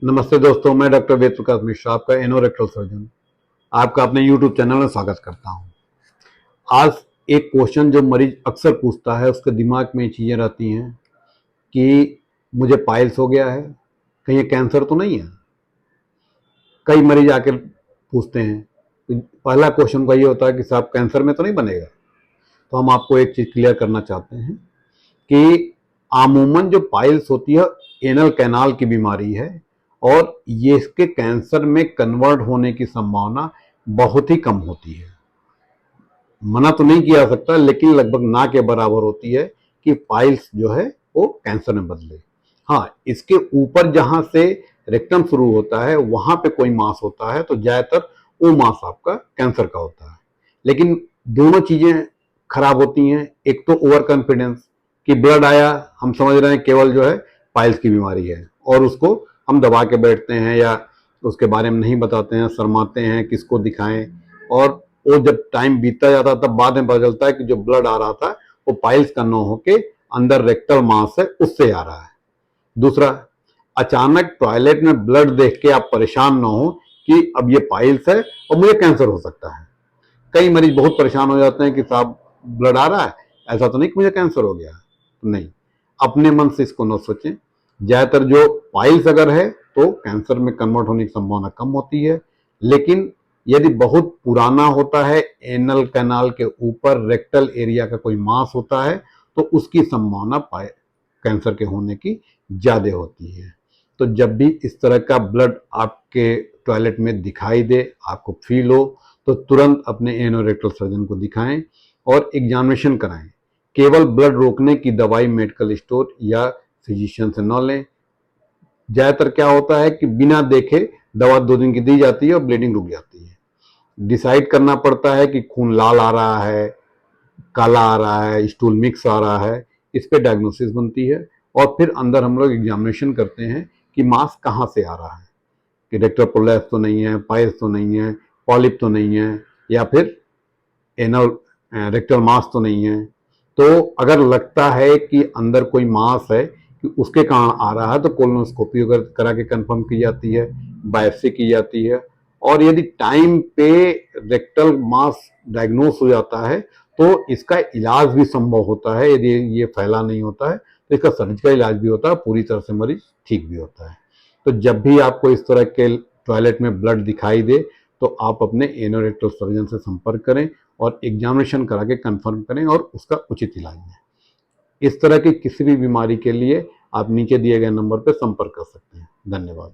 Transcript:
नमस्ते दोस्तों, मैं डॉक्टर वेद प्रकाश मिश्रा, आपका एनोरेक्टल सर्जन, आपका अपने यूट्यूब चैनल में स्वागत करता हूं। आज एक क्वेश्चन जो मरीज अक्सर पूछता है, उसके दिमाग में चीज़ें रहती हैं कि मुझे पाइल्स हो गया है, कहीं ये कैंसर तो नहीं है। कई मरीज आकर पूछते हैं, तो पहला क्वेश्चन का ये होता है कि साहब कैंसर में तो नहीं बनेगा। तो हम आपको एक चीज़ क्लियर करना चाहते हैं कि अमूमन जो पाइल्स होती है एनल कैनाल की बीमारी है और ये इसके कैंसर में कन्वर्ट होने की संभावना बहुत ही कम होती है। मना तो नहीं किया जा सकता, लेकिन लगभग ना के बराबर होती है कि पाइल्स जो है वो कैंसर में बदले। हाँ, इसके ऊपर जहां से रेक्टम शुरू होता है वहां पे कोई मांस होता है तो ज्यादातर वो मांस आपका कैंसर का होता है। लेकिन दोनों चीजें खराब होती हैं। एक तो ओवर कॉन्फिडेंस कि ब्लड आया, हम समझ रहे हैं केवल जो है पाइल्स की बीमारी है और उसको हम दबा के बैठते हैं या उसके बारे में नहीं बताते हैं, शर्माते हैं, किसको दिखाएं। और वो जब टाइम बीतता जाता तब बाद में पता चलता है कि जो ब्लड आ रहा था वो पाइल्स का न होके अंदर रेक्टल मांस है उससे आ रहा है। दूसरा, अचानक टॉयलेट में ब्लड देख के आप परेशान ना हो कि अब ये पाइल्स है और मुझे कैंसर हो सकता है। कई मरीज बहुत परेशान हो जाते हैं कि साहब ब्लड आ रहा है, ऐसा तो नहीं कि मुझे कैंसर हो गया। नहीं, अपने मन से इसको न सोचें। ज्यादातर जो पाइल्स अगर है तो कैंसर में कन्वर्ट होने की संभावना कम होती है, लेकिन यदि बहुत पुराना होता है, एनल कैनाल के ऊपर रेक्टल एरिया का कोई मांस होता है तो उसकी संभावना कैंसर के होने की ज्यादा होती है। तो जब भी इस तरह का ब्लड आपके टॉयलेट में दिखाई दे, आपको फील हो, तो तुरंत अपने एनोरेक्टल सर्जन को दिखाएं और एग्जामिनेशन कराएं। केवल ब्लड रोकने की दवाई मेडिकल स्टोर या फिजिशियन से न लें। ज्यादातर क्या होता है कि बिना देखे दवा 2 दिन की दी जाती है और ब्लीडिंग रुक जाती है। डिसाइड करना पड़ता है कि खून लाल आ रहा है, काला आ रहा है, स्टूल मिक्स आ रहा है, इस पे डायग्नोसिस बनती है। और फिर अंदर हम लोग एग्जामिनेशन करते हैं कि मांस कहाँ से आ रहा है, कि रेक्टल प्रोलैप्स तो नहीं है, पाइल्स तो नहीं है, पॉलिप तो नहीं है, या फिर एनल रेक्टल मास तो नहीं है। तो अगर लगता है कि अंदर कोई मास है कि उसके कारण आ रहा है तो कोलोनोस्कोपी अगर करा के कंफर्म की जाती है, बायोप्सी की जाती है। और यदि टाइम पे रेक्टल मास डायग्नोस हो जाता है तो इसका इलाज भी संभव होता है। यदि ये फैला नहीं होता है तो इसका सर्जिकल इलाज भी होता है, पूरी तरह से मरीज ठीक भी होता है। तो जब भी आपको इस तरह के टॉयलेट में ब्लड दिखाई दे तो आप अपने एनोरेक्टल सर्जन से संपर्क करें और एग्जामिनेशन करा के कंफर्म करें और उसका उचित इलाज लें। इस तरह की किसी भी बीमारी के लिए आप नीचे दिए गए नंबर पर संपर्क कर सकते हैं। धन्यवाद।